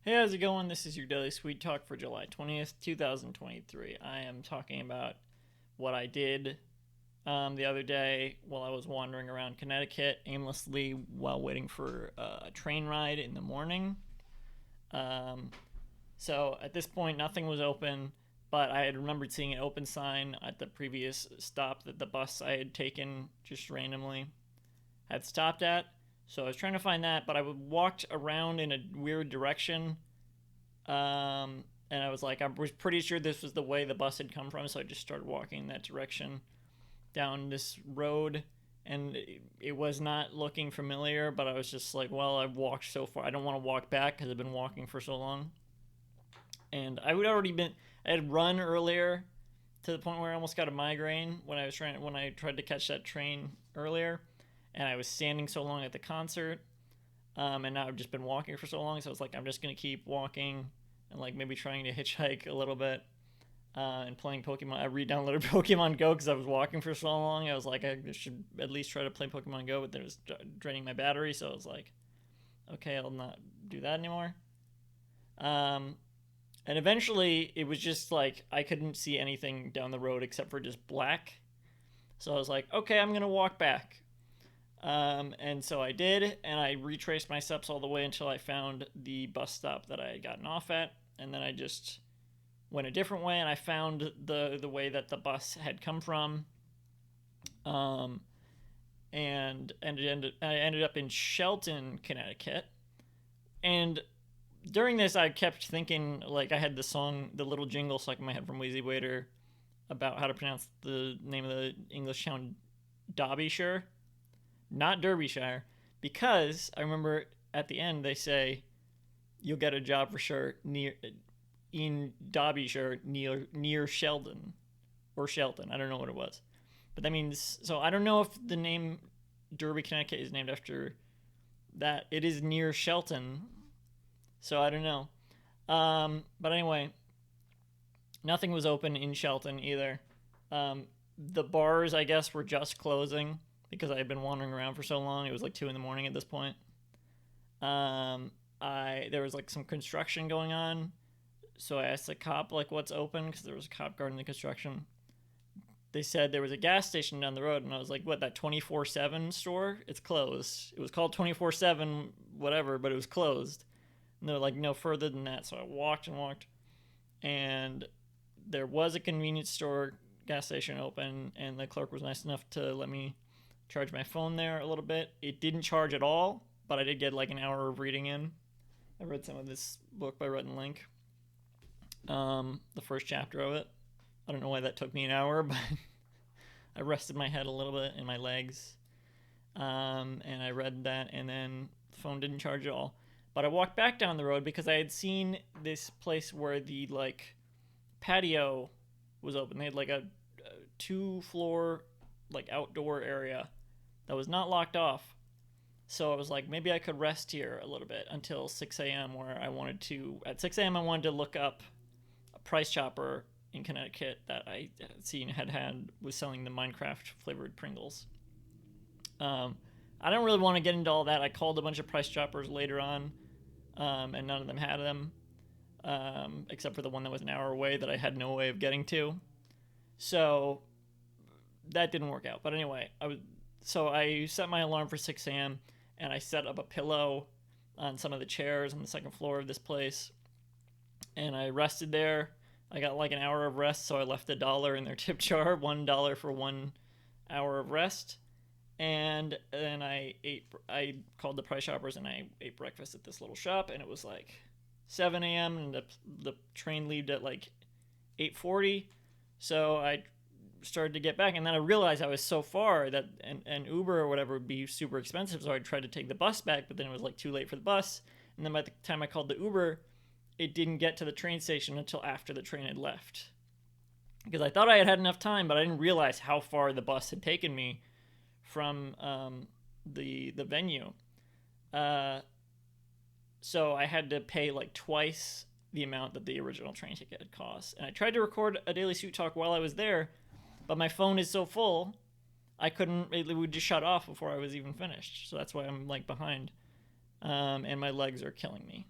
Hey, how's it going? This is your Daily Sweet Talk for July 20th, 2023. I am talking about what I did the other day while I was wandering around Connecticut aimlessly while waiting for a train ride in the morning. Um, so at this point, nothing was open, but I had remembered seeing an open sign at the previous stop that the bus I had taken just randomly had stopped at. So I was trying to find that, but I walked around in a weird direction. And I was like, I was pretty sure this was the way the bus had come from, so I just started walking in that direction down this road. And it was not looking familiar, but I was just like, well, I've walked so far. I don't want to walk back because I've been walking for so long. And I had run earlier to the point where I almost got a migraine when I tried to catch that train earlier, and I was standing so long at the concert. And now I've just been walking for so long, so it's like I'm just gonna keep walking and like maybe trying to hitchhike a little bit and playing Pokemon. I re-downloaded Pokemon Go because I was walking for so long. I was like, I should at least try to play Pokemon Go, but then it was draining my battery, so I was like, okay, I'll not do that anymore. Um, and eventually, it was just like I couldn't see anything down the road except for just black. So I was like, okay, I'm gonna walk back. And so I did, and I retraced my steps all the way until I found the bus stop that I had gotten off at, and then I just went a different way, and I found the way that the bus had come from, um, I ended up in Shelton, Connecticut, and during this I kept thinking like I had the song, the little jingle stuck in my head from Lazy Waiter about how to pronounce the name of the English town, Derbyshire, not Derbyshire, because I remember at the end they say you'll get a job for sure near in Derbyshire near Sheldon or Shelton. I don't know what it was, but that means so. I don't know if the name Derby, Connecticut is named after that. It is near Shelton, so I don't know. But anyway, nothing was open in Shelton either. The bars, I guess, were just closing because I had been wandering around for so long. It was like 2 in the morning at this point. I There was like some construction going on, so I asked the cop like what's open because there was a cop guarding the construction. They said there was a gas station down the road, and I was like, "What, that 24/7 store? It's closed." It was called 24/7 whatever, but it was closed. And they're like, "No further than that." So I walked and walked, and there was a convenience store gas station open, and the clerk was nice enough to let me charge my phone there a little bit. It didn't charge at all, but I did get like an hour of reading in. I read some of this book by Rhett and Link, the first chapter of it. I don't know why that took me an hour, but I rested my head a little bit and my legs, and I read that, and then the phone didn't charge at all. But I walked back down the road because I had seen this place where the like patio was open. They had like a two-floor like outdoor area that was not locked off. So I was like, maybe I could rest here a little bit until 6 a.m. where I wanted to. At 6 a.m. I wanted to look up a Price Chopper in Connecticut that I had seen was selling the Minecraft flavored Pringles. Um, I don't really want to get into all that. I called a bunch of Price Choppers later on, and none of them had them, except for the one that was an hour away that I had no way of getting to. So that didn't work out. But anyway, I set my alarm for 6 a.m. and I set up a pillow on some of the chairs on the second floor of this place, and I rested there. I got like an hour of rest, so I left $1 in their tip jar, $1 for 1 hour of rest. And then I ate. I called the Price Shoppers and I ate breakfast at this little shop, and it was like 7 a.m. and the train left at like 8:40. So I started to get back, and then I realized I was so far that an Uber or whatever would be super expensive, so I tried to take the bus back, but then it was like too late for the bus, and then by the time I called the Uber, it didn't get to the train station until after the train had left, because I thought I had had enough time, but I didn't realize how far the bus had taken me from the venue. Uh, so I had to pay like twice the amount that the original train ticket had cost, and I tried to record a Daily Suit Talk while I was there, but my phone is so full, I couldn't. It would just shut off before I was even finished. So that's why I'm like behind, and my legs are killing me.